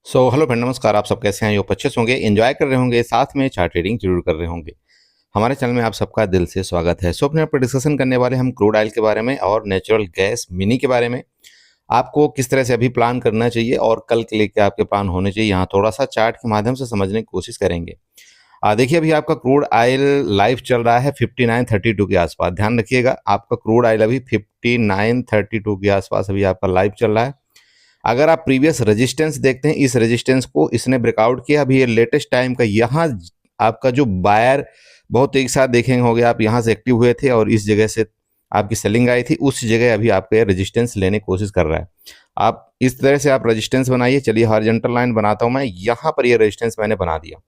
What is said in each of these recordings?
Hello friend, नमस्कार। आप सब कैसे हैं? यो अच्छे से होंगे, एंजॉय कर रहे होंगे, साथ में चार्ट ट्रेडिंग जरूर कर रहे होंगे। हमारे चैनल में आप सबका दिल से स्वागत है। अपने यहाँ पर डिस्कशन करने वाले हम क्रूड ऑयल के बारे में और नेचुरल गैस मिनी के बारे में। आपको किस तरह से अभी प्लान करना चाहिए और कल के लिए क्या आपके प्लान होने चाहिए, यहाँ थोड़ा सा चार्ट के माध्यम से समझने की कोशिश करेंगे। देखिए, अभी आपका क्रूड ऑयल लाइव चल रहा है 59.32 के आसपास। ध्यान रखिएगा, आपका क्रूड ऑयल अभी 59.32 के आसपास अभी आपका लाइव चल रहा है। अगर आप प्रीवियस रेजिस्टेंस देखते हैं, इस रेजिस्टेंस को इसने ब्रेकआउट किया। अभी ये लेटेस्ट टाइम का यहाँ आपका जो बायर बहुत एक साथ देखेंगे होंगे आप, यहाँ से एक्टिव हुए थे और इस जगह से आपकी सेलिंग आई थी, उस जगह अभी आपका रेजिस्टेंस लेने की कोशिश कर रहा है। आप इस तरह से आप रेजिस्टेंस बनाइए। चलिए हॉरिजॉन्टल लाइन बनाता हूं मैं। यहाँ पर ये रेजिस्टेंस मैंने बना दिया।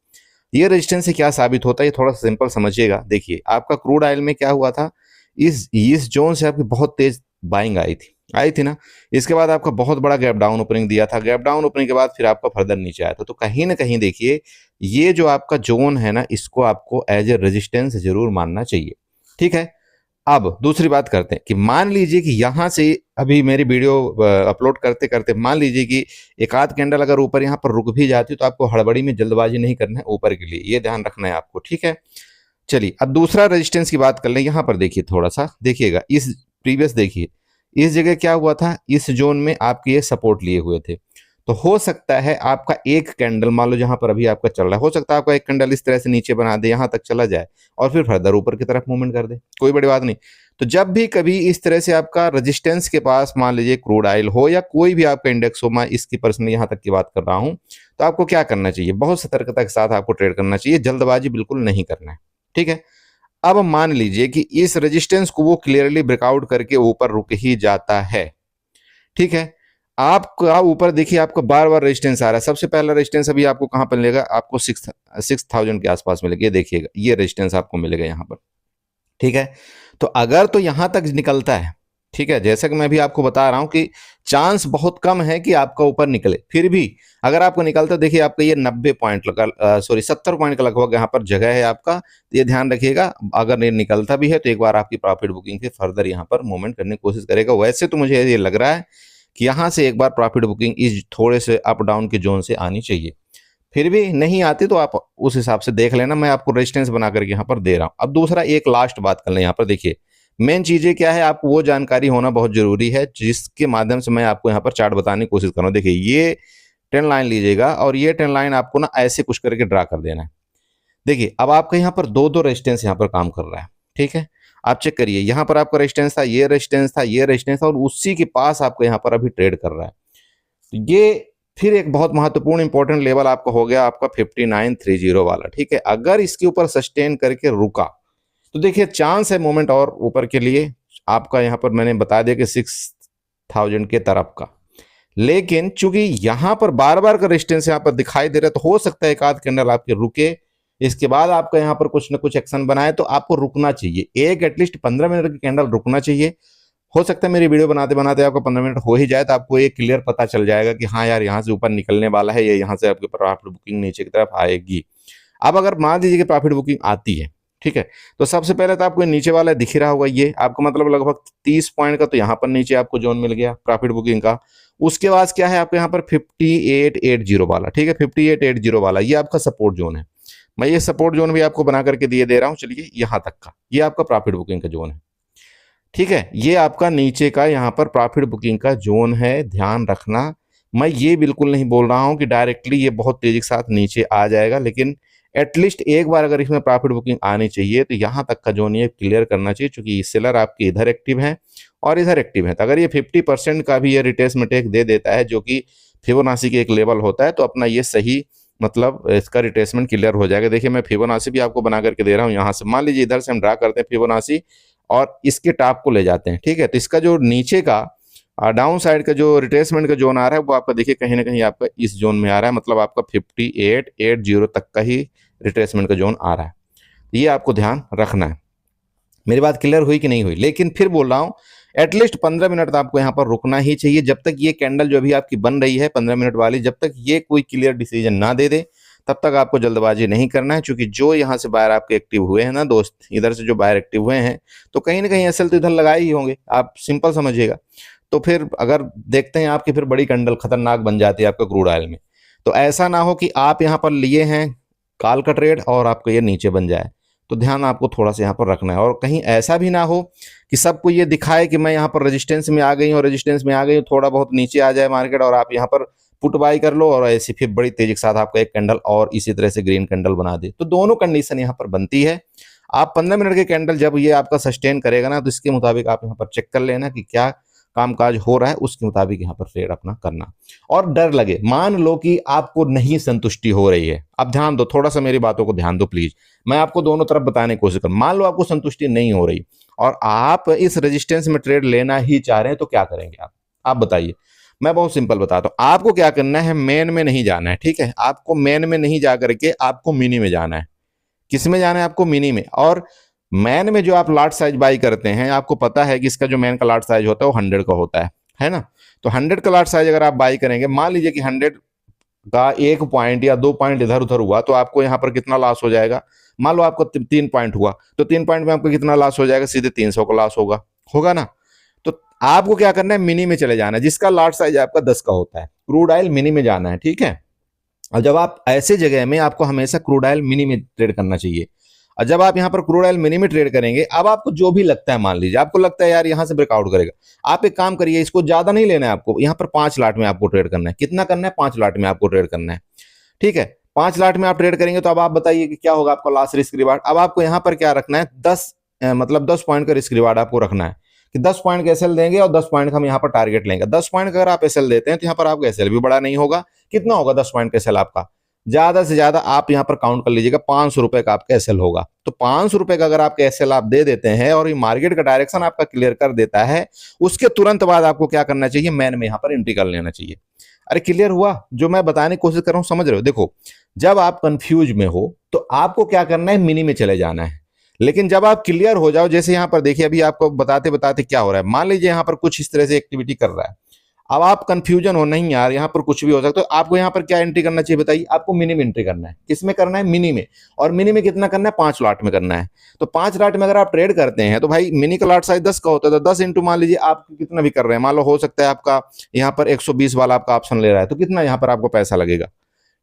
ये रेजिस्टेंस से क्या साबित होता है, ये थोड़ा सिंपल समझिएगा। देखिए, आपका क्रूड ऑयल में क्या हुआ था, इस जोन से आपकी बहुत तेज बाइंग आई थी ना। इसके बाद आपका बहुत बड़ा गैप डाउन ओपनिंग दिया था। गैप डाउन ओपनिंग के बाद फिर आपका फर्दर नीचे आया था। तो कहीं ना कहीं देखिए, ये जो आपका जोन है ना, इसको आपको एज ए रेजिस्टेंस जरूर मानना चाहिए। ठीक है। अब दूसरी बात करते हैं कि मान लीजिए कि यहां से अभी मेरी वीडियो अपलोड करते करते मान लीजिए कि एक आध कैंडल अगर ऊपर यहां पर रुक भी जाती, तो आपको हड़बड़ी में जल्दबाजी नहीं करना है ऊपर के लिए, ये ध्यान रखना है आपको। ठीक है। चलिए अब दूसरा रेजिस्टेंस की बात कर लें। यहां पर देखिए, थोड़ा सा देखिएगा, इस प्रीवियस देखिए, इस जगह क्या हुआ था, इस जोन में आपके ये सपोर्ट लिए हुए थे। तो हो सकता है आपका एक कैंडल, मान लो जहां पर अभी आपका चल रहा है, हो सकता है आपका एक कैंडल इस तरह से नीचे बना दे, यहां तक चला जाए और फिर फर्दर ऊपर की तरफ मूवमेंट कर दे, कोई बड़ी बात नहीं। तो जब भी कभी इस तरह से आपका रेजिस्टेंस के पास, मान लीजिए क्रूड ऑयल हो या कोई भी आपका इंडेक्स हो, मैं इसकी पर्सनली यहां तक की बात कर रहा हूं, तो आपको क्या करना चाहिए, बहुत सतर्कता के साथ आपको ट्रेड करना चाहिए, जल्दबाजी बिल्कुल नहीं करना है। ठीक है। अब मान लीजिए कि इस रेजिस्टेंस को वो क्लियरली ब्रेकआउट करके ऊपर रुक ही जाता है। ठीक है। आपका ऊपर देखिए, आपको बार बार रेजिस्टेंस आ रहा है। सबसे पहला रेजिस्टेंस अभी आपको कहां पर मिलेगा, आपको 6,000 के आसपास मिलेगा। ये देखिएगा, ये रेजिस्टेंस आपको मिलेगा यहां पर। ठीक है। तो अगर तो यहां तक निकलता है, ठीक है, जैसा कि मैं भी आपको बता रहा हूं कि चांस बहुत कम है कि आपका ऊपर निकले, फिर भी अगर आपको निकलता, देखिए आपका ये 90 पॉइंट लगा, सॉरी 70 पॉइंट का लगभग यहाँ पर जगह है आपका। तो ये ध्यान रखिएगा, अगर ये निकलता भी है तो एक बार आपकी प्रॉफिट बुकिंग के फर्दर यहाँ पर मूवमेंट करने की कोशिश करेगा। वैसे तो मुझे ये लग रहा है कि यहाँ से एक बार प्रॉफिट बुकिंग इस थोड़े से अप डाउन के जोन से आनी चाहिए। फिर भी नहीं आती तो आप उस हिसाब से देख लेना, मैं आपको रेजिस्टेंस बना करके यहाँ पर दे रहा हूँ। अब दूसरा एक लास्ट बात कर लें, यहाँ पर देखिए मेन चीजें क्या है, आपको वो जानकारी होना बहुत जरूरी है जिसके माध्यम से मैं आपको यहाँ पर चार्ट बताने की कोशिश कर रहा हूँ। देखिए, ये ट्रेंड लाइन लीजिएगा और ये ट्रेंड लाइन आपको ना ऐसे कुछ करके ड्रा कर देना है। देखिए, अब आपका यहाँ पर दो दो रेजिस्टेंस यहाँ पर काम कर रहा है। ठीक है। आप चेक करिए, यहाँ पर आपका रेजिस्टेंस था, ये रेजिस्टेंस था, ये रेजिस्टेंस था, और उसी के पास आपको यहाँ पर अभी ट्रेड कर रहा है। तो ये फिर एक बहुत महत्वपूर्ण इंपॉर्टेंट लेवल आपका हो गया, आपका 5930 वाला। ठीक है। अगर इसके ऊपर सस्टेन करके रुका तो देखिए चांस है मोमेंट और ऊपर के लिए, आपका यहाँ पर मैंने बता दिया कि 6,000 के तरफ का। लेकिन चूंकि यहां पर बार बार का रेजिस्टेंस यहाँ पर दिखाई दे रहा है, तो हो सकता है एक आध कैंडल आपके रुके, इसके बाद आपका यहाँ पर कुछ ना कुछ एक्शन बनाए, तो आपको रुकना चाहिए। एक एटलीस्ट 15 मिनट की कैंडल रुकना चाहिए। हो सकता है मेरी वीडियो बनाते बनाते आपको 15 मिनट हो ही जाए, तो आपको एक क्लियर पता चल जाएगा कि हाँ यार, यहाँ से ऊपर निकलने वाला है, या यहाँ से आपके प्रॉफिट बुकिंग नीचे की तरफ आएगी। अब अगर मान लीजिए कि प्रॉफिट बुकिंग आती है, ठीक है, तो सबसे पहले तो आपको नीचे वाला दिख ही रहा होगा, ये आपको मतलब लगभग 30 पॉइंट का, तो यहाँ पर नीचे आपको जोन मिल गया प्रॉफिट बुकिंग का। उसके बाद क्या है, आपको यहाँ पर 5880 वाला, ठीक है, 5880 वाला ये आपका सपोर्ट जोन है। मैं ये सपोर्ट जोन भी आपको बना करके दे रहा हूँ। चलिए, यहाँ तक का ये आपका प्रॉफिट बुकिंग का जोन है। ठीक है। ये आपका नीचे का यहाँ पर प्रॉफिट बुकिंग का जोन है, ध्यान रखना। मैं ये बिल्कुल नहीं बोल रहा हूँ कि डायरेक्टली ये बहुत तेजी के साथ नीचे आ जाएगा, लेकिन एटलीस्ट एक बार अगर इसमें प्रॉफिट बुकिंग आनी चाहिए तो यहाँ तक का जोन ये क्लियर करना चाहिए, क्योंकि सेलर आपके इधर एक्टिव है और इधर एक्टिव है। तो अगर ये 50% का भी ये रिट्रेसमेंट एक दे देता है, जो कि फिबोनाची के एक लेवल होता है, तो अपना ये सही मतलब इसका रिट्रेसमेंट क्लियर हो जाएगा। देखिए, मैं फिबोनाची भी आपको बना करके दे रहा हूँ। यहाँ से मान लीजिए इधर से हम ड्रा करते हैं फिबोनाची और इसके टॉप को ले जाते हैं। ठीक है। तो इसका जो नीचे का डाउन साइड का जो रिट्रेसमेंट का जोन आ रहा है, वो आपका देखिए कहीं ना कहीं आपका इस जोन में आ रहा है, मतलब आपका 5880 तक का ही रिट्रेसमेंट का जोन आ रहा है। ये आपको ध्यान रखना है। मेरी बात क्लियर हुई कि नहीं हुई? लेकिन फिर बोल रहा हूँ, एटलीस्ट 15 मिनट तो आपको यहाँ पर रुकना ही चाहिए। जब तक ये कैंडल जो अभी आपकी बन रही है 15 मिनट वाली, जब तक ये कोई क्लियर डिसीजन ना दे दे, तब तक आपको जल्दबाजी नहीं करना है। क्योंकि जो यहाँ से बाहर आपके एक्टिव हुए हैं ना दोस्त, इधर से जो बाहर एक्टिव हुए हैं, तो कहीं ना कहीं असल तो इधर लगाए ही होंगे, आप सिंपल समझिएगा। तो फिर अगर देखते हैं आपकी फिर बड़ी कैंडल खतरनाक बन जाती है आपका क्रूड ऑयल में, तो ऐसा ना हो कि आप यहाँ पर लिए हैं कॉल का ट्रेड और आपको ये नीचे बन जाए, तो ध्यान आपको थोड़ा सा यहाँ पर रखना है। और कहीं ऐसा भी ना हो कि सबको ये दिखाए कि मैं यहाँ पर रेजिस्टेंस में आ गई हूँ, रेजिस्टेंस में आ गई हूँ, थोड़ा बहुत नीचे आ जाए मार्केट और आप यहाँ पर पुट बाई कर लो और ऐसे फिर बड़ी तेजी के साथ आपको एक कैंडल और इसी तरह से ग्रीन कैंडल बना दे। तो दोनों कंडीशन यहाँ पर बनती है। आप 15 मिनट के कैंडल जब ये आपका सस्टेन करेगा ना, तो इसके मुताबिक आप यहाँ पर चेक कर लेना कि क्या कामकाज हो रहा है, उसके मुताबिक यहाँ पर ट्रेड अपना करना। और डर लगे, मान लो कि आपको नहीं संतुष्टि हो रही है, अब ध्यान दो, थोड़ा सा मेरी बातों को ध्यान दो प्लीज, मैं आपको दोनों तरफ बताने की कोशिश करूँ। मान लो आपको संतुष्टि नहीं हो रही और आप इस रेजिस्टेंस में ट्रेड लेना ही चाह रहे हैं, तो क्या करेंगे आप बताइए। मैं बहुत सिंपल बताता हूँ, आपको क्या करना है, मेन में नहीं जाना है, ठीक है। आपको मेन में नहीं जा करके आपको मिनी में जाना है। किस में जाना है आपको? मिनी में। और मैन में जो आप लॉट साइज बाई करते हैं, आपको पता है कि इसका जो मैन का लॉट साइज होता है वो 100 का होता है ना। तो 100 का लॉट साइज अगर आप बाई करेंगे, मान लीजिए कि 100 का 1 पॉइंट या 2 पॉइंट इधर उधर हुआ, तो आपको यहाँ पर कितना लॉस हो जाएगा? मान लो आपको 3 पॉइंट हुआ, तो 3 पॉइंट में आपको कितना लॉस हो जाएगा? सीधे 300 का लॉस होगा ना। तो आपको क्या करना है, मिनी में चले जाना है, जिसका लॉट साइज आपका 10 का होता है। क्रूड ऑयल मिनी में जाना है, ठीक है। और जब आप ऐसे जगह में, आपको हमेशा क्रूड ऑयल मिनी में ट्रेड करना चाहिए। और जब आप यहाँ पर क्रूड ऑयल मिनी में ट्रेड करेंगे, अब आपको जो भी लगता है, मान लीजिए आपको लगता है यार यहाँ से ब्रेकआउट करेगा, आप एक काम करिए, इसको ज्यादा नहीं लेना है आपको, यहाँ पर 5 लाट में आपको ट्रेड करना है। कितना करना है? 5 लाट में आपको ट्रेड करना है, ठीक है। 5 लाट में आप ट्रेड करेंगे तो अब आप बताइए कि क्या होगा आपका लास्ट रिस्क रिवार्ड। अब आपको यहाँ पर क्या रखना है? 10 पॉइंट का रिस्क रिवार्ड आपको रखना है कि 10 पॉइंट का एसएल देंगे और 10 पॉइंट का हम यहाँ पर टारगेट लेंगे। 10 पॉइंट का अगर आप एसएल देते हैं तो यहाँ पर आपका एसएल भी बड़ा नहीं होगा। कितना होगा 10 पॉइंट का एसएल आपका? ज्यादा से ज्यादा आप यहाँ पर काउंट कर लीजिएगा, 500 रुपए का आपका एसएल होगा। तो 500 रुपए का अगर आपका एसएल आप दे देते हैं और ये मार्केट का डायरेक्शन आपका क्लियर कर देता है, उसके तुरंत बाद आपको क्या करना चाहिए? मैन में यहाँ पर एंट्री कर लेना चाहिए। अरे क्लियर हुआ जो मैं बताने की कोशिश कर रहा हूँ? समझ रहे हो? देखो, जब आप कंफ्यूज में हो तो आपको क्या करना है? मिनी में चले जाना है। लेकिन जब आप क्लियर हो जाओ, जैसे यहाँ पर देखिए, अभी आपको बताते बताते क्या हो रहा है, मान लीजिए यहाँ पर कुछ इस तरह से एक्टिविटी कर रहा है, अब आप कंफ्यूजन हो, नहीं यार यहाँ पर कुछ भी हो सकता है, तो आपको यहाँ पर क्या एंट्री करना चाहिए बताइए? आपको मिनी में एंट्री करना है। किस में करना है? मिनी में। और मिनी में कितना करना है? 5 लॉट में करना है। तो 5 लॉट में अगर आप ट्रेड करते हैं तो भाई मिनी का लॉट साइज 10 का होता है, तो 10 इंटू मान लीजिए आप कितना भी कर रहे हैं, मान लो हो सकता है आपका यहाँ पर 120 वाला आपका ऑप्शन ले रहा है, तो कितना यहाँ पर आपको पैसा लगेगा?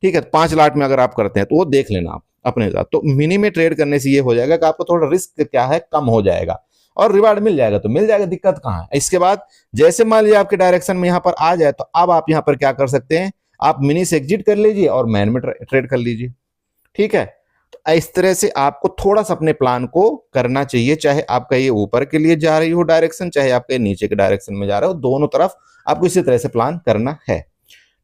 ठीक है, 5 लॉट में अगर आप करते हैं तो वो देख लेना आप अपने साथ। तो मिनी में ट्रेड करने से ये हो जाएगा कि आपको थोड़ा रिस्क क्या है, कम हो जाएगा और रिवार्ड मिल जाएगा, तो मिल जाएगा, दिक्कत कहाँ है। इसके बाद जैसे मान लीजिए आपके डायरेक्शन में यहाँ पर आ जाए, तो अब आप यहाँ पर क्या कर सकते हैं? आप मिनी से एग्जिट कर लीजिए और मैन में ट्रेड कर लीजिए, ठीक है। तो इस तरह से आपको थोड़ा सा अपने प्लान को करना चाहिए, चाहे आपका ये ऊपर के लिए जा रही हो डायरेक्शन, चाहे आपके नीचे के डायरेक्शन में जा रहा हो, दोनों तरफ आपको इसी तरह से प्लान करना है,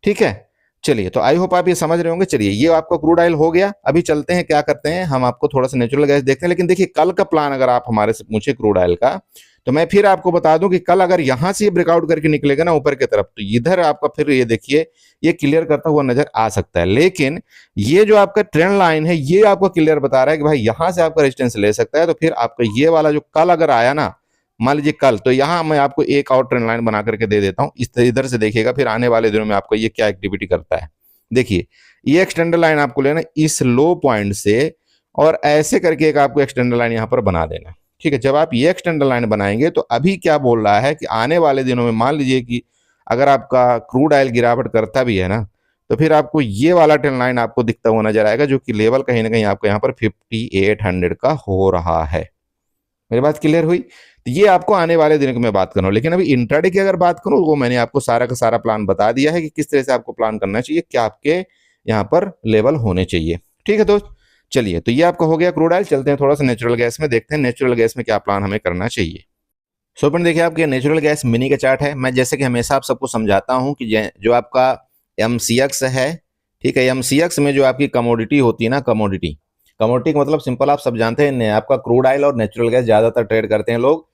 ठीक है। चलिए, तो आई होप आप ये समझ रहे होंगे। चलिए, ये आपका क्रूड ऑयल हो गया। अभी चलते हैं, क्या करते हैं, हम आपको थोड़ा सा नेचुरल गैस देखते हैं। लेकिन देखिए, कल का प्लान अगर आप हमारे से पूछे क्रूड ऑयल का, तो मैं फिर आपको बता दूं कि कल अगर यहां से ब्रेकआउट करके निकलेगा ना ऊपर की तरफ, तो इधर आपका फिर ये देखिए, ये क्लियर करता हुआ नजर आ सकता है। लेकिन ये जो आपका ट्रेंड लाइन है, ये आपको क्लियर बता रहा है कि भाई यहां से आपका रेजिस्टेंस ले सकता है। तो फिर आपका ये वाला जो कल अगर आया ना, मान लीजिए कल, तो यहां मैं आपको एक और ट्रेंड लाइन बना करके दे देता हूं, इधर से देखिएगा फिर आने वाले दिनों में आपको ये क्या एक्टिविटी करता है। देखिए, ये एक्सटेंडर लाइन आपको लेना इस लो पॉइंट से और ऐसे करके एक आपको एक्सटेंडर लाइन यहां पर बना देना, ठीक है। जब आप ये एक्सटेंडर लाइन बनाएंगे, तो अभी क्या बोल रहा है कि आने वाले दिनों में मान लीजिए कि अगर आपका क्रूड ऑयल गिरावट करता भी है ना, तो फिर आपको ये वाला ट्रेंड लाइन आपको दिखता हुआ नजर आएगा, जो कि लेवल कहीं ना कहीं आपको यहाँ पर 5800 का हो रहा है। मेरी बात क्लियर हुई? तो ये आपको आने वाले दिनों की मैं बात कर रहा हूँ। लेकिन अभी इंट्राडे की अगर बात करूँ, वो मैंने आपको सारा का सारा प्लान बता दिया है कि किस तरह से आपको प्लान करना चाहिए, क्या आपके यहाँ पर लेवल होने चाहिए, ठीक है दोस्त। चलिए, तो ये आपका हो गया क्रूड ऑयल। चलते हैं थोड़ा सा नेचुरल गैस में, देखते हैं नेचुरल गैस में क्या प्लान हमें करना चाहिए। सो फ्रेंड, देखिए, आपके नेचुरल गैस मिनी का चार्ट है। मैं जैसे कि हमेशा आप सबको समझाता हूँ कि जो आपका MCX है, ठीक है, MCX में जो आपकी कमोडिटी होती है ना, कमोडिटी का मतलब सिंपल आप सब जानते हैं, आपका क्रूड ऑयल और नेचुरल गैस ज्यादातर ट्रेड करते हैं लोग।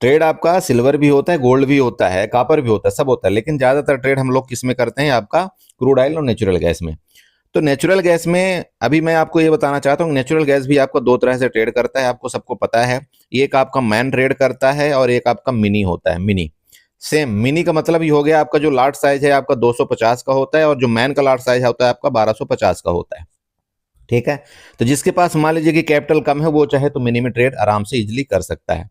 ट्रेड आपका सिल्वर भी होता है, गोल्ड भी होता है, कॉपर भी होता है, सब होता है, लेकिन ज्यादातर ट्रेड हम लोग किस में करते हैं? आपका क्रूड ऑयल और नेचुरल गैस में। तो नेचुरल गैस में अभी मैं आपको ये बताना चाहता हूँ, नेचुरल गैस भी आपको 2 तरह से ट्रेड करता है, आपको सबको पता है। एक आपका मैन ट्रेड करता है और एक आपका मिनी होता है। मिनी सेम, मिनी का मतलब ये हो गया, आपका जो लॉट साइज है आपका 250 का होता है और जो मैन का लॉट साइज होता है आपका 1250 का होता है, ठीक है। तो जिसके पास मान लीजिए कि कैपिटल कम है, वो चाहे तो मिनी में ट्रेड आराम से इजिली कर सकता है।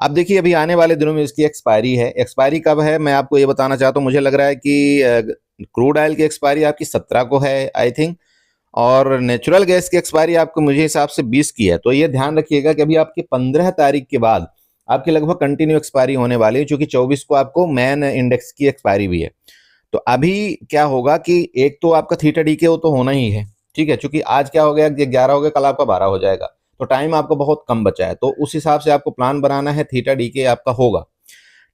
अब देखिए, अभी आने वाले दिनों में इसकी एक्सपायरी है। एक्सपायरी कब है मैं आपको ये बताना चाहता हूँ। मुझे लग रहा है कि क्रूड ऑयल की एक्सपायरी आपकी 17 को है आई थिंक, और नेचुरल गैस की एक्सपायरी आपको मुझे हिसाब से 20 की है। तो ये ध्यान रखिएगा कि अभी आपकी 15 तारीख के बाद आपकी लगभग कंटिन्यू एक्सपायरी होने वाली है, क्योंकि 24 को आपको मैन इंडेक्स की एक्सपायरी भी है। तो अभी क्या होगा कि एक तो आपका थीटा डी के वो तो होना ही है, ठीक है, क्योंकि आज क्या हो गया, 11 हो गया, कल आपका 12 हो जाएगा, तो टाइम आपको बहुत कम बचा है। तो उस हिसाब से आपको प्लान बनाना है, थीटा डी के आपका होगा,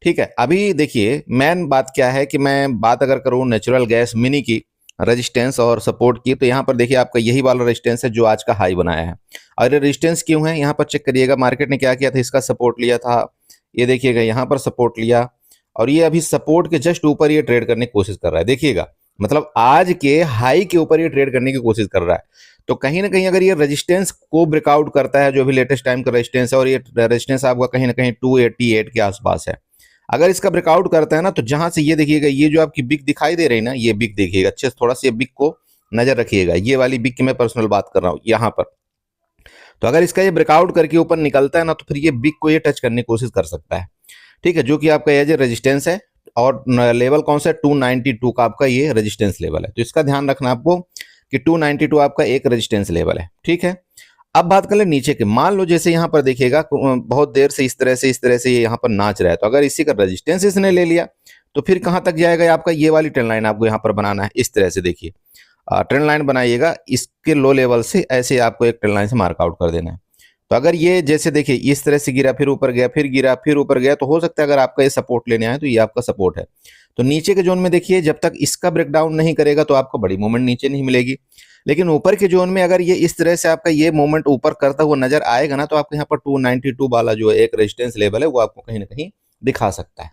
ठीक है। अभी देखिए मेन बात क्या है कि मैं बात अगर करूं नेचुरल गैस मिनी की रेजिस्टेंस और सपोर्ट की, तो यहाँ पर देखिए आपका यही वाला रेजिस्टेंस है जो आज का हाई बनाया है। और ये रेजिस्टेंस क्यों है, यहाँ पर चेक करिएगा, मार्केट ने क्या किया था, इसका सपोर्ट लिया था, ये देखिएगा यहाँ पर सपोर्ट लिया, और ये अभी सपोर्ट के जस्ट ऊपर ये ट्रेड करने की कोशिश कर रहा है, देखिएगा, मतलब आज के हाई के ऊपर ये ट्रेड करने की कोशिश कर रहा है। तो कहीं ना कहीं अगर ये रेजिस्टेंस को ब्रेकआउट करता है, जो भी लेटेस्ट टाइम का रेजिस्टेंस है, और ये रेजिस्टेंस आपका कहीं ना कहीं 288 के आसपास है, अगर इसका ब्रेकआउट करता है ना, तो जहां से ये देखिएगा, ये जो आपकी बिग दिखाई दे रही है ना, ये बिग देखिएगा अच्छे से, थोड़ा सा ये बिग को नजर रखिएगा, ये वाली बिग की मैं पर्सनल बात कर रहा हूँ यहाँ पर। तो अगर इसका ये ब्रेकआउट करके ऊपर निकलता है ना, तो फिर ये बिग को ये टच करने की कोशिश कर सकता है, ठीक है, जो कि आपका एज ए रेजिस्टेंस है। और लेवल कौन सा है, 292 का आपका ये रेजिस्टेंस लेवल है। तो इसका ध्यान रखना आपको कि 292 आपका एक रेजिस्टेंस लेवल है, ठीक है। अब बात कर ले नीचे के, मान लो जैसे यहाँ पर देखिएगा बहुत देर से इस तरह से ये यहाँ पर नाच रहा है, तो अगर इसी का रेजिस्टेंस इसने ले लिया, तो फिर कहाँ तक जाएगा आपका, ये वाली ट्रेंड लाइन आपको यहाँ पर बनाना है, इस तरह से देखिए ट्रेंड लाइन बनाइएगा, इसके लो लेवल से ऐसे आपको एक ट्रेंड लाइन से मार्कआउट कर देना है। तो अगर ये जैसे देखिए इस तरह से गिरा, फिर ऊपर गया, फिर गिरा, फिर ऊपर गया, तो हो सकता है अगर आपका ये सपोर्ट लेने आए तो ये आपका सपोर्ट है। तो नीचे के जोन में देखिए, जब तक इसका ब्रेकडाउन नहीं करेगा तो आपको बड़ी मूवमेंट नीचे नहीं मिलेगी, लेकिन ऊपर के जोन में अगर ये इस तरह से आपका ये मूवमेंट ऊपर करता हुआ नजर आएगा ना, तो आपको यहाँ पर 292 वाला जो एक रेजिस्टेंस लेवल है वो आपको कहीं ना कहीं दिखा सकता है,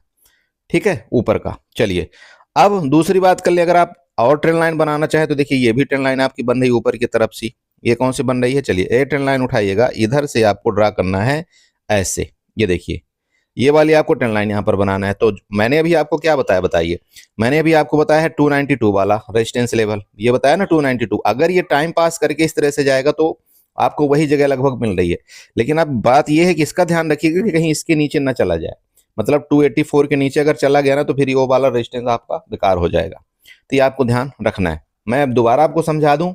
ठीक है, ऊपर का। चलिए अब दूसरी बात कर ले, अगर आप और ट्रेंड लाइन बनाना चाहे तो देखिए ये भी ट्रेंड लाइन आपकी बन रही है ऊपर की तरफ से, ये कौन सी बन रही है, चलिए ए ट्रेंड लाइन उठाइएगा, इधर से आपको ड्रा करना है ऐसे, ये देखिए ये वाली आपको ट्रेंड लाइन यहाँ पर बनाना है। तो मैंने अभी आपको क्या बताया, बताइए, मैंने अभी आपको बताया है 292 वाला रेजिस्टेंस लेवल, ये बताया ना 292, अगर ये टाइम पास करके इस तरह से जाएगा तो आपको वही जगह लगभग मिल रही है। लेकिन अब बात यह है कि इसका ध्यान रखिएगा कि कहीं इसके नीचे ना चला जाए, मतलब 284 के नीचे अगर चला गया ना, तो फिर वो वाला रेजिस्टेंस आपका बेकार हो जाएगा। तो ये आपको ध्यान रखना है। मैं अब दोबारा आपको समझा दूं,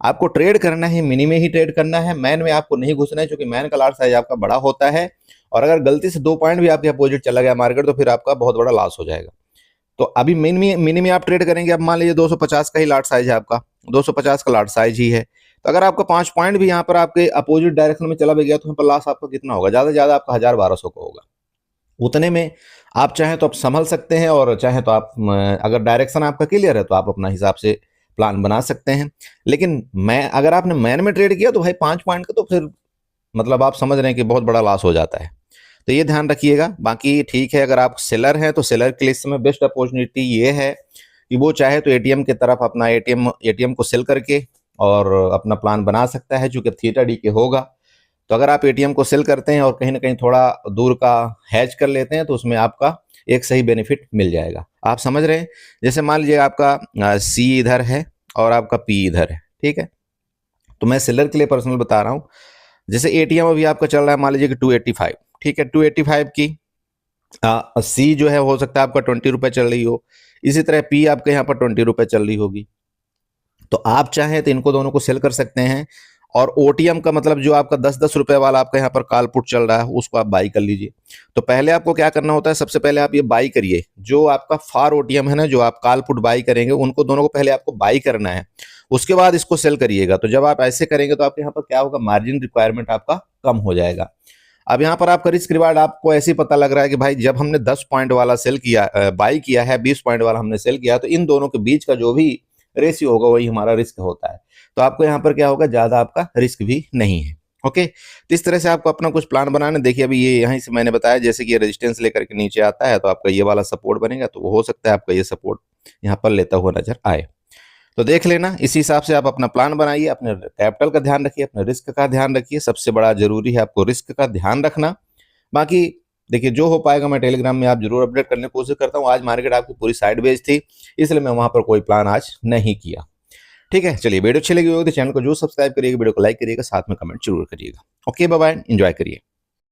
आपको ट्रेड करना है मिनी में ही ट्रेड करना है, मैन में आपको नहीं घुसना है, क्योंकि मैन का लॉट साइज आपका बड़ा होता है, और अगर गलती से 2 पॉइंट भी आपके अपोजिट चला गया मार्केट, तो फिर आपका बहुत बड़ा लॉस हो जाएगा। तो अभी मिनी में आप ट्रेड करेंगे, अब मान लीजिए 250 का ही लॉट साइज है आपका, 250 का लॉट साइज ही है, तो अगर आपका 5 पॉइंट भी यहाँ पर आपके अपोजिट डायरेक्शन में चला भी गया, तो यहाँ पर लॉस आपका कितना होगा, ज्यादा से ज्यादा आपका 1000-1200 का होगा। उतने में आप चाहें तो आप संभल सकते हैं, और चाहें तो आप अगर डायरेक्शन आपका क्लियर है तो आप अपना हिसाब से प्लान बना सकते हैं। लेकिन मैं अगर आपने मैन में ट्रेड किया तो भाई 5 पॉइंट का तो फिर मतलब आप समझ रहे हैं कि बहुत बड़ा लॉस हो जाता है। तो ये ध्यान रखिएगा। बाकी ठीक है, अगर आप सेलर हैं तो सेलर के लिए इस समय बेस्ट अपॉर्चुनिटी ये है कि वो चाहे तो एटीएम की तरफ अपना एटीएम को सेल करके और अपना प्लान बना सकता है, चूंकि थीटा डी के होगा। तो अगर आप एटीएम को सेल करते हैं और कहीं ना कहीं थोड़ा दूर का हैज कर लेते हैं, तो उसमें आपका एक सही बेनिफिट मिल जाएगा। आप समझ रहे हैं, जैसे मान लीजिए आपका सी इधर है और आपका पी इधर है, ठीक है, तो मैं सेलर के लिए पर्सनल बता रहा हूँ। जैसे एटीएम अभी आपका चल रहा है मान लीजिए कि 285, ठीक है, 285 की सी जो है हो सकता है आपका 20 रुपए चल रही हो, इसी तरह पी आपके यहाँ पर 20 रुपए चल रही होगी। तो आप चाहें तो इनको दोनों को सेल कर सकते हैं, और ओटीएम का मतलब जो आपका 10-10 रुपए वाला आपका यहाँ पर कॉल पुट चल रहा है उसको आप बाई कर लीजिए। तो पहले आपको क्या करना होता है, सबसे पहले आप ये बाई करिए, जो आपका फार ओटीएम है ना, जो आप कॉल पुट बाई करेंगे उनको दोनों को पहले आपको बाई करना है, उसके बाद इसको सेल करिएगा। तो जब आप ऐसे करेंगे तो आपके यहाँ पर क्या होगा, मार्जिन रिक्वायरमेंट आपका कम हो जाएगा। अब यहाँ पर आपका रिस्क रिवार्ड आपको ऐसे ही पता लग रहा है कि भाई जब हमने 10 पॉइंट वाला सेल किया, बाई किया है, 20 पॉइंट वाला हमने सेल किया, तो इन दोनों के बीच का जो भी रेशियो होगा वही हमारा रिस्क होता है। तो आपको यहाँ पर क्या होगा, ज्यादा आपका रिस्क भी नहीं है। ओके, तो इस तरह से आपको अपना कुछ प्लान बनाना। देखिए अभी ये यहीं से मैंने बताया, जैसे कि ये रेजिस्टेंस लेकर के नीचे आता है तो आपका ये वाला सपोर्ट बनेगा, तो वो हो सकता है आपका ये सपोर्ट यहाँ पर लेता हुआ नजर आए। तो देख लेना, इसी हिसाब से आप अपना प्लान बनाइए, अपने कैपिटल का ध्यान रखिए, अपने रिस्क का ध्यान रखिए। सबसे बड़ा जरूरी है आपको रिस्क का ध्यान रखना। बाकी देखिए जो हो पाएगा मैं टेलीग्राम में आप जरूर अपडेट करने की कोशिश करता हूँ। आज मार्केट आपकी पूरी साइडवेज थी, इसलिए मैं वहां पर कोई प्लान आज नहीं किया। ठीक है, चलिए वीडियो अच्छी लगी होगी तो चैनल को जरूर सब्सक्राइब करिएगा, वीडियो को लाइक करिएगा, साथ में कमेंट जरूर करिएगा। ओके, बाय बाय, एंजॉय करिए।